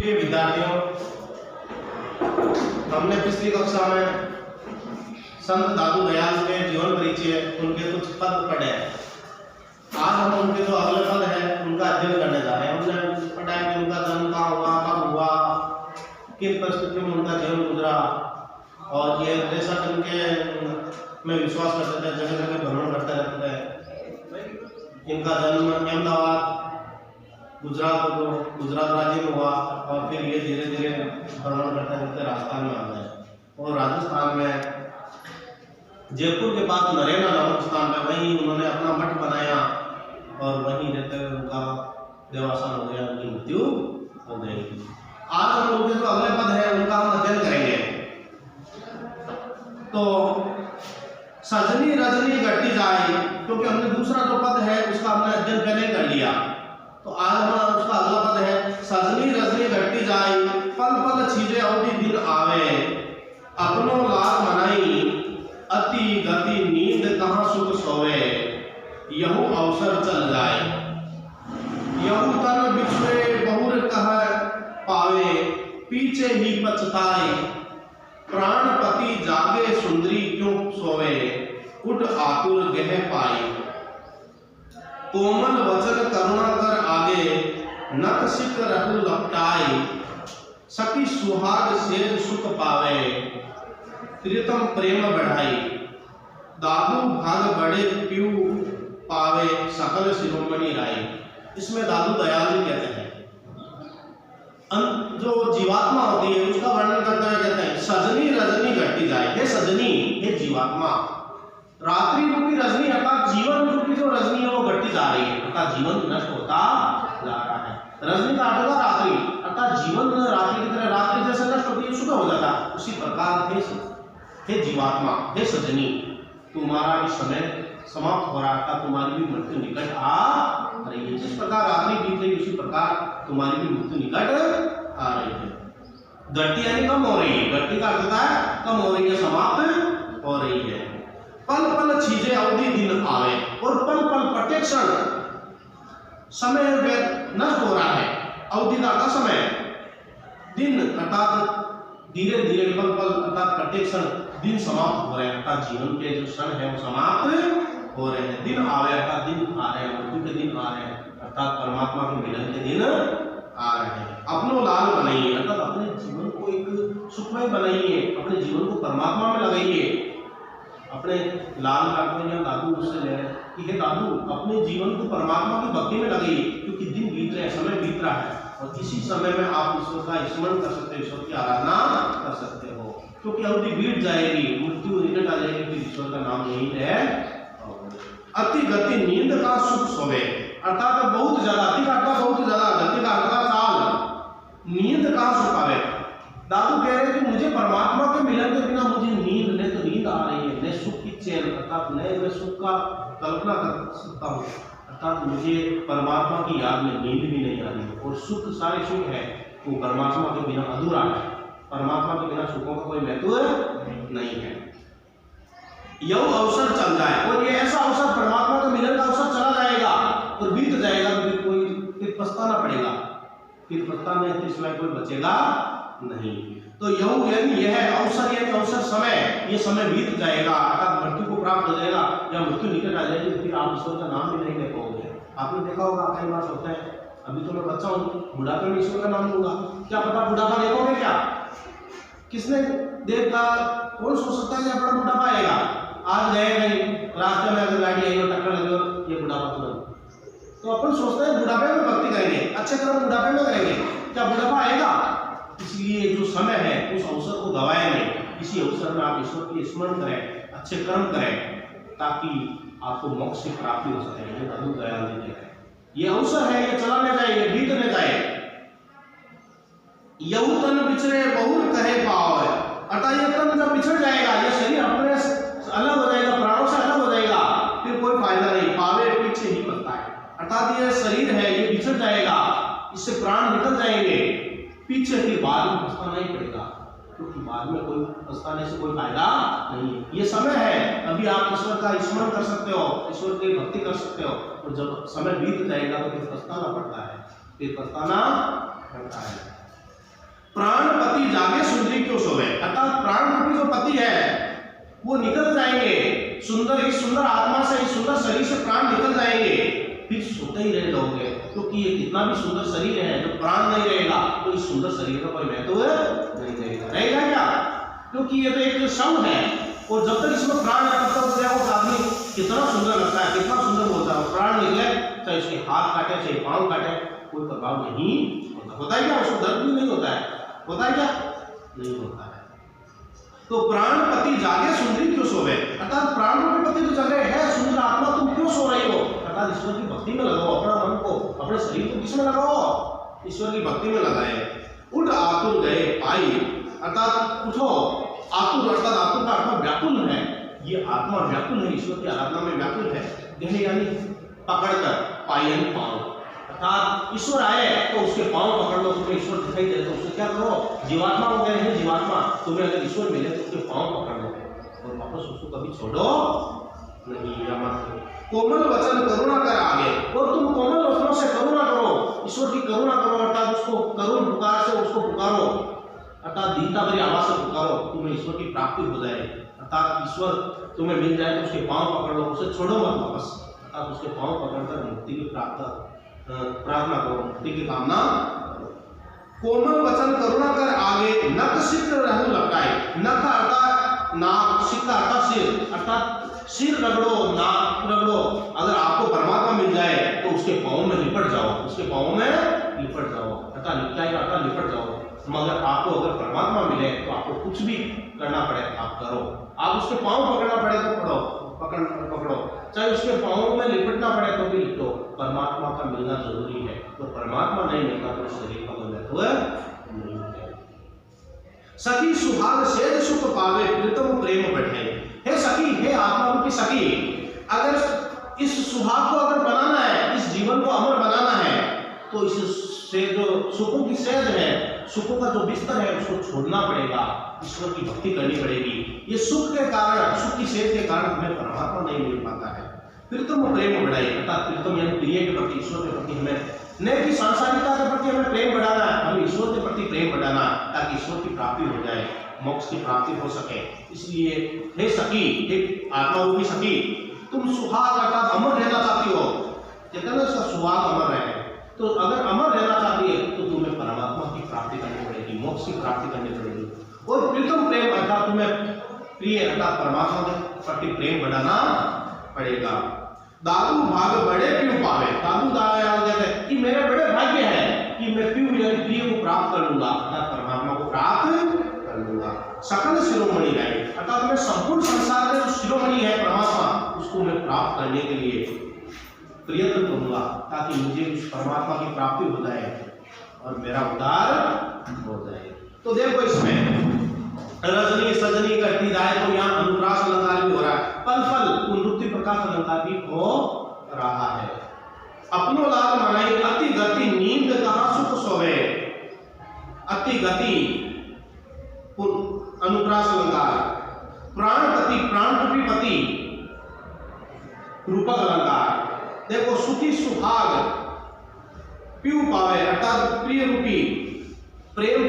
प्रिय विद्यार्थियों, हमने पिछली कक्षा में संत दादू दयाल के जीवन परिचय, उनके कुछ पद पढ़े। आज हम उनके जो अगले पद है उनका अध्ययन करने जा रहे हैं। हमने पढ़ा है कि उनका जन्म कहाँ हुआ, कब हुआ, किन परिस्थितियों में उनका जीवन गुजरा, और ये जैसा उनके में विश्वास करते थे, जगह जगह भ्रमण करते रहते थे। इनका जन्म अहमदाबाद गुजरात राज्य में हुआ और फिर ये धीरे धीरे भ्रमण करते करते राजस्थान में आ गए और राजस्थान में जयपुर के पास नरेना नामक स्थान पर वहीं उन्होंने अपना मठ बनाया और वहीं रहते हुए उनका देवासन हो गया, उनकी मृत्यु हो गई। आज हम उनके जो अगले पद है उनका हम अध्ययन करेंगे। तो सजनी रजनी घटी जाए, क्योंकि हमने दूसरा जो पद है उसका हमने अध्ययन पहले कर लिया, तो आज हमारा उसका अगला पद है सजनी रजनी घटी जाए, पल पल छीजे अवधि दिन आवे, अपनो लाग मनाई अति गति नींद कहाँ सुख सोवे, यहू अवसर चल जाए, यहू तन बिछुए बहुर कह पावे, पीछे ही पछताए, प्राणपति जागे सुंदरी क्यों सोवे, उठ आतुर गह पाई, कोमल वचन करुणा कर आगे, नक सिक रहु लपटाए, सखी सुहाग सेज सुख पावे, प्रियतम प्रेम बढ़ाई, दादू भाग बड़े प्यू पावे, सकल शिरोमणि राई। इसमें दादू दयाल जी कहते हैं, जो जीवात्मा होती है उसका वर्णन करते हुए कहते हैं सजनी रजनी घटती जाए। हे सजनी, हे जीवात्मा, रात्रि रूपी रजनी अर्थात जीवन रूपी जो रजनी है वो घटती जा रही है, अर्थात जीवन नष्ट होता जा रहा है। रजनी का अर्थ होगा रात्रि, अर्थात जीवन रात्रि की तरह रात्रि जैसे नष्ट होती है सुबह हो जाता है, उसी प्रकार हे जीवात्मा, हे सजनी, तुम्हारा भी समय समाप्त हो रहा था, तुम्हारी भी मृत्यु निकट आ रही है। जिस प्रकार रात्रि बीत रही उसी प्रकार तुम्हारी भी मृत्यु निकट आ रही है। घटती यानी कम हो रही है, घटती का अर्थ होता है कम हो रही है, समाप्त हो रही है। पल पल छीजे अवधि दिन आवे, और पल पल प्रत्येक क्षण समय नष्ट हो रहा है। अवधि का समय, दिन अर्थात धीरे धीरे, पल पल अर्थात प्रत्येक क्षण दिन समाप्त हो रहे हैं, अर्थात जीवन के जो क्षण है वो समाप्त हो रहे हैं। दिन आवे अर्थात दिन आ रहे हैं, मृत्यु के दिन आ रहे हैं, अर्थात परमात्मा के मिलन के दिन आ रहे हैं। अपनो लाल बनाइए, अर्थात अपने जीवन को एक सुखमय बनाइए, अपने जीवन को परमात्मा में लगाइए। अपने लाल काटने या दादू उससे ले रहे कि हे दादू, अपने जीवन को परमात्मा की भक्ति में लगाइए, क्योंकि दिन बीत रहे, समय बीत रहा है, और इसी समय में आप ईश्वर का स्मरण कर सकते हो, ईश्वर की आराधना कर सकते हो, क्योंकि अवधि बीत जाएगी, मृत्यु निकट आ जाएगी, फिर ईश्वर का नाम यही है। अति गति नींद का सुख सोवे, अर्थात बहुत ज्यादा, अति का अर्थ बहुत ज्यादा, गति का अर्थ चाल, नींद कहाँ सुख पावे। दादू कह रहे हैं कि मुझे परमात्मा के मिलन के बिना मुझे नींद नहीं, तो नींद आ रही है, न सुख की चैन, अर्थात मैं सुख का कल्पना कर सकता हूँ, अर्थात मुझे परमात्मा की याद में नींद भी नहीं आ रही है। और सुख, सारे सुख है वो परमात्मा के बिना अधूरा है, परमात्मा के बिना सुखों का कोई महत्व नहीं है। यह अवसर चल जाए, और ये ऐसा अवसर, परमात्मा के मिलन का अवसर चला जाएगा और बीत जाएगा, तो फिर पछताना पड़ेगा, फिर पछताने के सिवाय कोई बचेगा नहीं। तो यह अवसर, यह अवसर समय, ये समय बीत जाएगा, अर्थात मृत्यु को प्राप्त हो जाएगा या मृत्यु निकट आ जाएगी, फिर आप ईश्वर का नाम भी नहीं ले पाओगे। आपने देखा होगा, कई बार सोचते हैं अभी तो मैं बच्चा हूँ, बुढ़ापे में ईश्वर का नाम लूंगा, क्या पता बुढ़ापा देखोगे क्या, किसने देखा, कौन सोच सकता है कि अपना बुढ़ापा आएगा। आज गए कहीं रास्ते में अगर गाड़ी आई और टक्कर लगी और ये बुढ़ापा तुरंत, तो अपन सोचते हैं बुढ़ापे में भक्ति करेंगे, अच्छे कर्म बुढ़ापे में करेंगे, क्या बुढ़ापा आएगा। इसलिए जो समय है उस अवसर को गवाए नहीं, इसी अवसर में आप ईश्वर की स्मरण करें, अच्छे कर्म करें, ताकि आपको मोक्ष की प्राप्ति हो सके। ये दादू दयाल जी कहते हैं, ये अवसर है, ये चला न जाए, ये बीत न जाए। यहू तन बिछड़े बहुर कहे पावे, अर्थात ये तन जब बिछड़ जाएगा, ये शरीर अपने अलग हो जाएगा, प्राणों से अलग हो जाएगा, फिर कोई फायदा नहीं, पावे पीछे ही पड़ता है, अर्थात ये शरीर है ये बिछड़ जाएगा, इससे प्राण निकल जाएंगे, पीछे फिर बाद में पछताना ही पड़ेगा, क्योंकि बाद में कोई पछताने से कोई फायदा नहीं है। ये समय है, अभी आप ईश्वर का स्मरण कर सकते हो, ईश्वर की भक्ति कर सकते हो, और जब समय बीत जाएगा तो फिर पछताना पड़ता है, फिर पछताना पड़ता है। प्राणपति जागे सुंदरी क्यों सोवे, अर्थात प्राण रूपी जो पति है वो निकल जाएंगे, सुंदर इस सुंदर आत्मा से, इस सुंदर शरीर से प्राण निकल जाएंगे, फिर सोते ही रह जाओगे, क्योंकि ये कितना भी सुंदर शरीर है, जब प्राण नहीं रहेगा तो इस सुंदर शरीर का कोई महत्व नहीं रहेगा क्या, क्योंकि ये तो एक शव है, और जब तक इसमें प्राण है तब तक वो आदमी कितना सुंदर लगता है, कितना सुंदर बोलता है, प्राण निकले चाहे उसके हाथ काटे चाहे पांव काटे कोई प्रभाव नहीं होता है क्या, उसको दर्द भी नहीं होता है, होता है क्या, नहीं होता है। तो प्राणपति जागे सुंदरी क्यों सोवे, अर्थात प्राण रूपी पति तो जगे है, सुंदर आत्मा तुम क्यों सो रही हो, अर्थात ईश्वर की भक्ति में लगाओ अपना मन को, अपने शरीर को किसमें लगाओ, ईश्वर की भक्ति में लगाए। उठ आतुर गए पाई, अर्थात उठो, आतुर अर्थात आतुर का अर्थ व्याकुल है, ये आत्मा व्याकुल है, ईश्वर की आराधना में व्याकुल है, गहे यानी पकड़कर, पाई यानी पांव, अर्थात ईश्वर आए तो उसके पांव पकड़ लो, तुम्हें ईश्वर दिखाई दे तो उससे क्या करो, जीवात्मा हो गए हैं जीवात्मा, तुम्हें अगर ईश्वर मिले तो उसके पांव पकड़ लो और वापस उसको कभी छोड़ो नहीं। कोमल वचन करुणा कर आगे, और तुम कोमल वचनों से करुणा करो, ईश्वर की करुणा करो, अर्थात उसको करुण पुकार से उसको पुकारो, अर्थात दीनता भरी आवाज से पुकारो, तुम्हें ईश्वर की प्राप्ति हो जाए, अर्थात ईश्वर तुम्हें मिल जाए तो उसके पांव पकड़ लो, उसे छोड़ो मत वापस, अर्थात उसके पांव पकड़कर मुक्ति की प्रार्थना करो, मुक्ति की कामना करो। कोमल वचन करुणा कर आगे, नख सिर रहु लपटाए, नख अर्थात नाक, सिर अर्थात सिर, अर्थात सिर रगड़ो, नाक रगड़ो, अगर आपको परमात्मा मिल जाए तो उसके पांव में लिपट जाओ, उसके पांव में लिपट जाओ, अर्थात लिपटाई अर्थात लिपट जाओ, मगर आपको अगर परमात्मा मिले तो आपको कुछ भी करना पड़े आप करो, आप उसके पांव पकड़ना पड़े तो पकड़ो, चाहे उसके पांव में लिपटना पड़े तो भी लिपटो, परमात्मा का मिलना जरूरी है, तो परमात्मा नहीं मिलता तो शरीर का कोई महत्व नहीं है। सखी सुहाग सेज सुख पावे, प्रीतम प्रेम बढ़े, हे सखी, हे आत्मा रूपी सखी, अगर इस सुहाग को अगर बनाना है, इस जीवन को अमर बनाना है, तो इससे जो सुखों की सेज है, सुखों का जो बिस्तर है उसको छोड़ना पड़ेगा, ईश्वर की भक्ति करनी पड़ेगी, ये सुख के कारण, सुख की सेज के कारण हमें परमात्मा नहीं मिल पाता है। प्रीतम प्रेम बढ़ाई, अर्थात प्रीतम यानी प्रिय के प्रति, ईश्वर के प्रति हमें नहीं कि सांसारिकता के प्रति हमें प्रेम बढ़ाना है, हमें ईश्वर के प्रति प्रेम बढ़ाना, ताकि ईश्वर की प्राप्ति हो जाए, मोक्ष की प्राप्ति हो सके। इसलिए हे सखी, हे आत्मा रूपी सखी, तुम सुहाग अर्थात अमर रहना चाहती हो, कहते हैं ना इसका सुहाग अमर रहे, तो अगर अमर रहना चाहती है तो तुम्हें परमात्मा की प्राप्ति करनी पड़ेगी, मोक्ष की प्राप्ति करनी पड़ेगी, और प्रीतम प्रेम अर्थात तुम्हें प्रिय अर्थात परमात्मा के प्रति प्रेम बढ़ाना पड़ेगा। दादू भाग बड़े पीऊ पावे, दादू दादा कहते हैं कि मेरे बड़े भाग्य है कि मैं पीऊ यानी प्रिय को प्राप्त कर लूंगा, अर्थात परमात्मा को प्राप्त कर लूंगा। सकल शिरोमणि है, अर्थात मैं संपूर्ण संसार में जो शिरोमणि है परमात्मा, उसको मैं प्राप्त करने के लिए प्रयत्न करूंगा, ताकि मुझे उस परमात्मा की प्राप्ति हो जाए और मेरा उद्धार हो जाए। तो देखो इसमें रजनी सजनी करती जाए तो यहाँ अनुप्रास अलंकार भी हो रहा है, पल पल पुनरुक्ति प्रकाश अलंकार भी हो रहा है। अपनो लाभ मनाई अति गति नींद कहाँ सुख सोवे, अति गति अनुप्रास अलंकार, प्राणपति प्राण रूपी पति रूपक अलंकार। देखो सुखी सुहाग पीऊ पावे अर्थात प्रिय रूपी प्रेम,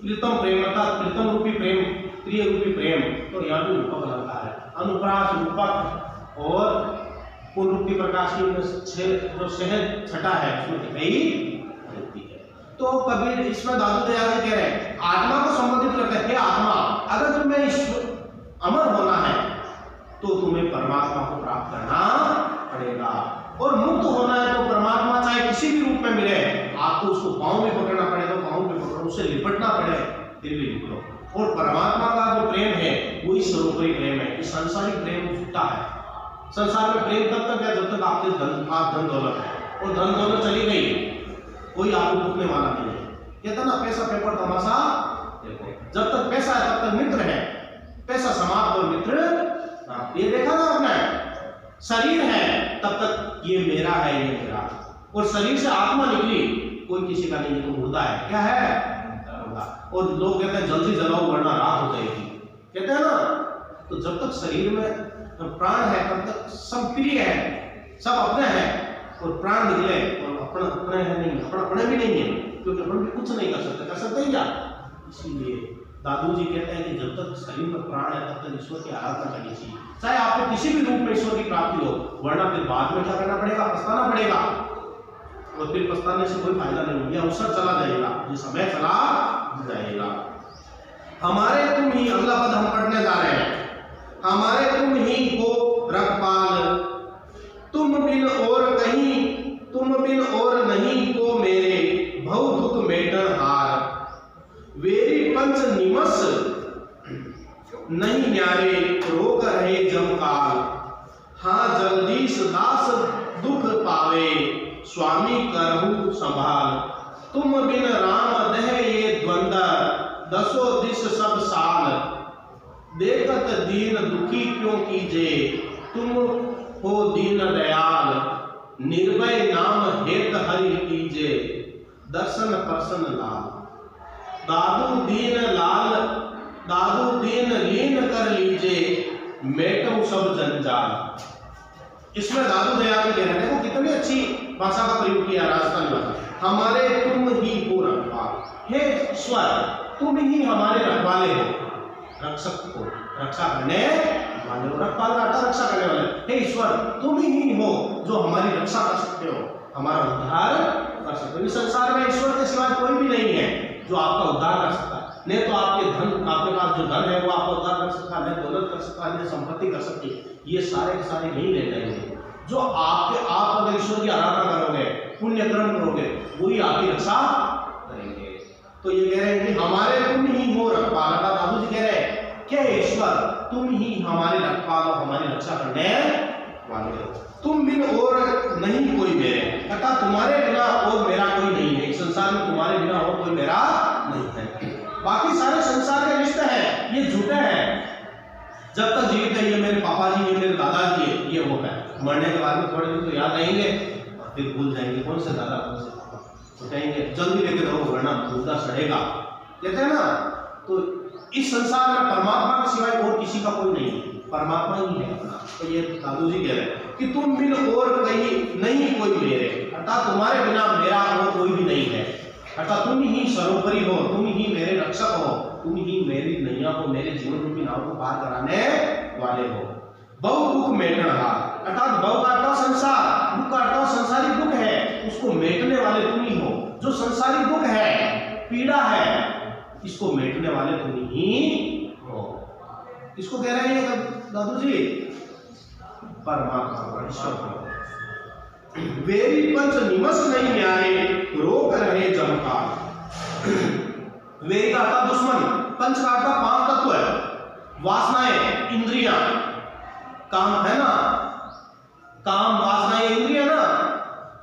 प्रीतम प्रेम अर्थात प्रीतम रूपी प्रेम, प्रिय रूपी प्रेम, तो यहाँ भी रूपक अलंकार है। अनुप्रास रूपक और पुनरुक्ति प्रकाश की जो सहज छटा है उसमें दिखाई देती है। तो कबीर इसमें दादू दयाल जी कह रहे हैं आत्मा को संबोधित करते हैं, आत्मा अगर तुम्हें अमर होना है तो तुम्हें परमात्मा को प्राप्त करना पड़ेगा, और मुक्त होना है तो परमात्मा चाहे किसी भी रूप में मिले, आपको उसको पांव में पकड़ना पड़ेगा, पांव में पकड़ो, उससे लिपटना पड़े फिर भी लिपटो। और परमात्मा का जो प्रेम है वही सर्वोपरि प्रेम है, इस सांसारिक प्रेम झूठा है। संसार में प्रेम तब तक है जब तक आपके धन दौलत है, और धन दौलत चली गई कोई आपको रुकने वाला नहीं है। कहता ना पैसा पेपर तमाशा देखो, जब तक पैसा है तब तक मित्र है, पैसा समाप्त और मित्र, ये देखा ना आपने, शरीर है तब तक ये मेरा है, ये मेरा, और शरीर से आत्मा निकली कोई किसी का नहीं, तो मुर्दा है, क्या है मुर्दा। और लोग कहते हैं जल्दी जलाओ वरना रात हो जाएगी, कहते हैं ना। तो जब तक शरीर में प्राण है तब तक सब प्रिय है, सब अपने हैं, और प्राण निकले और अपना अपना है नहीं, अपने भी नहीं है, क्योंकि अपन भी कुछ नहीं कर सकते क्या? इसीलिए दादू जी कहते हैं कि जब तक शरीर में प्राण है तब तक ईश्वर की आराधना करनी चाहिए, चाहे आपको किसी भी रूप में ईश्वर की प्राप्ति हो, वरना फिर बाद में क्या करना पड़ेगा? पछताना पड़ेगा, और फिर पछताने से कोई फायदा नहीं, ये अवसर चला जाएगा, ये समय चला जाएगा। हमारे तुम ही, अगला पद हम पढ़ने जा रहे हैं, हमारे तुम ही हो रखपाल, तुम बिन और नहीं को मेरे, भव दुख मेटन हार, वेरी पंच निमस नहीं न्यारे, रोक रहे जमकाल, हाँ जगदीश दास दुख पावे, स्वामी करहु संभाल, तुम बिन राम दह ये द्वंद्व, दसो दिस सब साल, देखत दीन दुखी क्यों कीजे, तुम हो दीन दयाल, निर्भय नाम हेत हरि कीजे, दर्शन प्रसन्न लाल, दादू दीन लीन कर लीजे, मेटो सब जंजाल। इसमें दादू दयाल कह रहे हैं, देखो कितनी अच्छी भाषा का प्रयोग किया राजस्थानी भाषा। हमारे तुम ही हो रखवाल, हे ईश्वर तुम ही हमारे रखवाले हो, रक्षक हो, रक्षा करने वाले हो, रखवाल का अर्थ रक्षा करने वाले। हे ईश्वर तुम ही हो जो हमारी रक्षा कर सकते हो, हमारा उद्धार कर सकते हो। इस संसार में ईश्वर के सिवाय कोई भी नहीं है जो आपका उद्धार कर सकता है। नहीं तो आपके पास जो धन है वो आपका उद्धार कर सकता है, दौलत कर सकता है, संपत्ति कर सकती है, ये सारे के सारे नहीं रह जाएंगे। जो आप अगर ईश्वर की आराधना करोगे, पुण्य कर्म करोगे, वही आपकी रक्षा करेंगे। तो ये कह रहे हैं कि हमारे तुम ही हो रखवाल, दादू जी कह रहे हैं कि ईश्वर तुम ही हमारे रखवाल, हमारी रक्षा करने वाले हो, तुम बिन और नहीं कोई मेरे, अर्थात तुम्हारे बिना और मेरा कोई नहीं है, इस संसार में तुम्हारे बिना और कोई मेरा नहीं है। बाकी सारे संसार के रिश्ते हैं ये झूठे हैं, जब तक जीवित है ये मेरे पापा जी, ये मेरे दादाजी है, ये वो है, मरने के बाद में थोड़े दिन तो याद रहेंगे और फिर भूल जाएंगे कौन से दादा कौन से पापा, तो कहेंगे जल्दी लेके रहो वरना मुर्दा सड़ेगा, कहते हैं ना। तो इस संसार में परमात्मा के सिवाय और किसी का कोई नहीं है, परमात्मा ही है अपना। तो ये दादू जी कह रहे हैं कि तुम बिन और कहीं नहीं कोई मेरे, अर्थात तुम्हारे बिना मेरा और कोई भी नहीं है, अर्थात तुम ही सर्वोपरि हो, तुम ही मेरे रक्षक हो, तुम ही मेरी नैया को, मेरे जीवन रूपी नाव को पार कराने वाले हो। बहु दुख मेटन हार, अर्थात बहु का अर्थ संसार, दुख का अर्थ संसारी दुख है, उसको मेटने वाले तुम ही हो। जो संसारी दुख है, पीड़ा है, इसको मेटने वाले तुम ही हो। इसको कह रहे हैं दादू जी परमात्मा ईश्वर। वेरी पंच निमस नहीं न्यारे, रोक रहे जमकाल। वेरी का अर्थ दुश्मन, पंच का अर्थ पांच तत्व है, वासनाएं, इंद्रियां, काम है ना, काम वासनाएं इंद्रियां ना,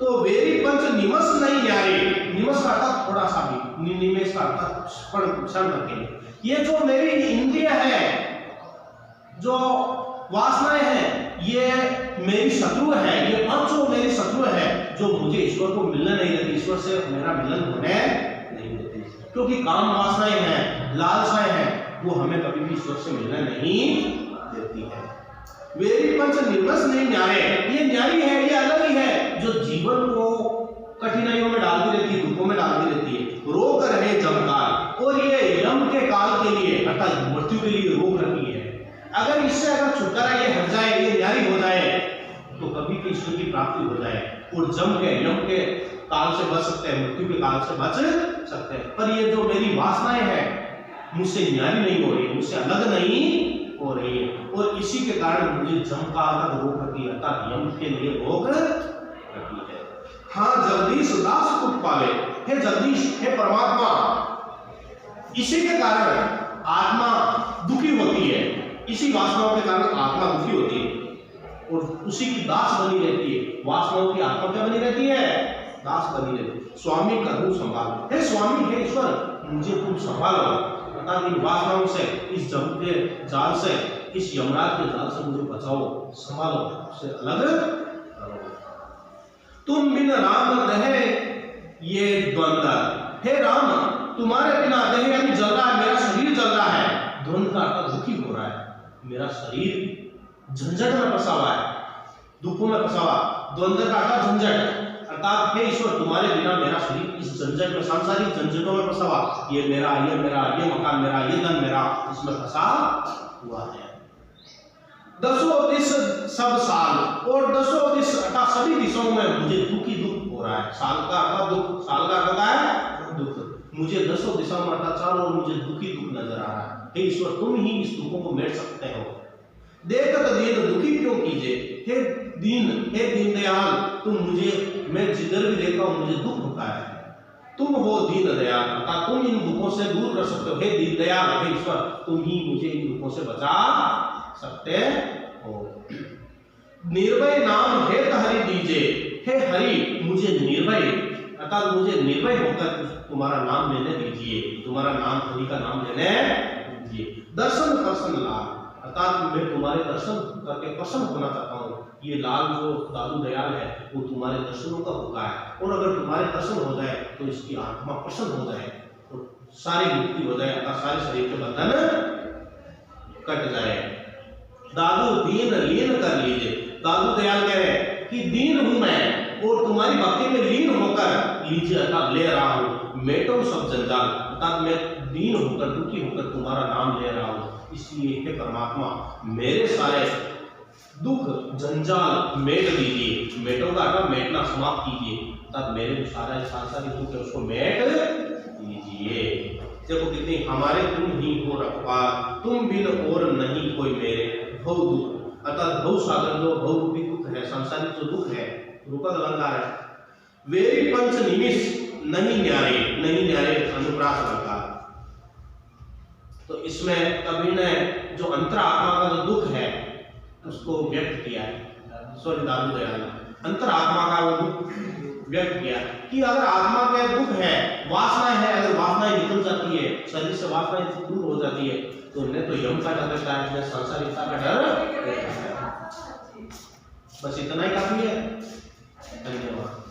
तो वेरी पंच निमस नहीं न्यारे, निमस का अर्थ थोड़ा सा भी, निमेश का अर्थ क्षण करके, ये जो मेरी इंद्रियां है, जो वासनाएं हैं, ये मेरी शत्रु है, ये पांचों मेरी शत्रु है, जो मुझे ईश्वर को मिलने नहीं देती, ईश्वर से मेरा मिलन होने नहीं देती, क्योंकि काम वासनाएं हैं, लालसाएं हैं, वो हमें कभी भी ईश्वर से मिलने नहीं देती है। वेरी पंच निर्वस नहीं न्यारे, ये न्यारी है, ये अलग ही है, जो जीवन को कठिनाइयों में डालती रहती है, दुखों में डालती रहती है, रोक रहे जमकाल, और ये यम के काल के लिए अर्थात मृत्यु के लिए रोक रखी है। अगर इससे अगर छुटकारा ये हट जाए, ये न्यारी हो जाए, तो कभी भी ईश्वर की प्राप्ति हो जाए और जम के यम के काल से बच सकते हैं, मृत्यु के काल से बच सकते हैं। पर ये जो मेरी वासनाएं हैं, मुझसे न्यारी नहीं हो रही, मुझसे अलग नहीं हो रही है, और इसी के कारण मुझे जम काल तक रोक रखी है, अर्थात यम के लिए रोक रखी है। हाँ जगदीश दास सुख पावे, हे जगदीश, हे परमात्मा, इसी के कारण आत्मा दुखी होती है, इसी वासनाओं के कारण आत्मा दुखी होती है और उसी की दास बनी रहती है। वासनाओं की आत्मा क्या बनी रहती है? दास बनी रहती है। स्वामी करहु संभाल, हे स्वामी, हे ईश्वर, मुझे तुम संभालो, अर्थात इन वासनाओं से, इस जम के जाल से, इस यमराज के जाल से मुझे बचाओ, संभालो, उससे अलग करो। तुम बिन राम दहे ये द्वंद्व, हे राम, तुम्हारे बिना देह यानी जल रहा है, मेरा शरीर जल रहा है, द्वंद्व का अर्थ दुखी हो रहा है, मेरा शरीर झंझट में फंसा हुआ है, दुखों में फंसा हुआ। द्वंद्व का अर्थ झंझट, अर्थात हे ईश्वर तुम्हारे बिना मेरा शरीर इस झंझट में, सांसारिक झंझटों में फंसा हुआ, ये मेरा, ये मकान मेरा, ये धन मेरा, इसमें फंसा हुआ है। दसों दिश सब साल और दसों दिश अर्थात सभी दिशाओं में मुझे दुख ही दुख हो रहा है। साल का अर्थात दुख, साल का अर्थ है दुख। मुझे दसों दिशाओं में अर्थात चारों ओर मुझे दुखी दुख नजर आ रहा है। हे ईश्वर तुम ही इस दुखों को मेट सकते हो। देखत दीन दुखी क्यों कीजिए, हे दीन दयाल तुम मुझे, मैं जिधर भी देखता हूँ मुझे दुख होता है। तुम हो दीन दयाल अर्थात तुम इन दुखों से दूर कर सकते हो। हे दीन दयाल, हे ईश्वर तुम ही मुझे इन दुखों से बचा सकते हो। निर्भय नाम हे हरि दीजिए, हे हरि मुझे निर्भय अर्थात मुझे निर्भय होकर तुम्हारा नाम लेने दीजिए, तुम्हारा नाम हरि का नाम लेने दीजिए। दर्शन प्रसन्न लाल अर्थात मैं तुम्हारे दर्शन करके प्रसन्न होना चाहता हूँ। ये लाल जो दादू दयाल है वो तुम्हारे दर्शनों का होगा है, और अगर तुम्हारे दर्शन हो जाए तो इसकी आत्मा प्रसन्न हो जाए और सारी मुक्ति हो जाए अर्थात सारे शरीर के बंधन कट जाए। दादू दीन लीन कर लीजिए, दादू दयाल कह रहे कि दीन हूं मैं और तुम्हारी भक्ति में लीन होकर लीजिए अर्थात ले रहा हूं। मेटो सब जंजाल अर्थात मैं दीन होकर दुखी होकर तुम्हारा नाम ले रहा हूं। इसलिए हे परमात्मा मेरे सारे दुख जंजाल मेट दीजिए। मेटो का अर्थ मेटना समाप्त कीजिए अर्थात मेरे जो सारा सांसारिक दुख है उसको मेट दीजिए। देखो कितनी हमारे तुम ही हो रखवार, तुम बिन और नहीं कोई मेरे। भव दुख अर्थात भव सागर जो भव रूपी दुख है, सांसारिक जो दुख है, रूपक अलंकार है। वेरी पंच निमिष नहीं न्यारे अनुप्रास अलंकार। तो इसमें कवि ने जो अंतरात्मा का जो दुख है उसको व्यक्त किया है। स्वर्ग दादू दयाल ने अंतरात्मा का वो दुख व्यक्त किया कि अगर आत्मा का दुख है, वासना है, अगर वासनाएं निकल जाती है, शरीर से वासनाएं दूर हो जाती है तो उन्हें तो यम का डर रहता है, सांसारिकता का डर रहता है। बस इतना ही काफी है। धन्यवाद।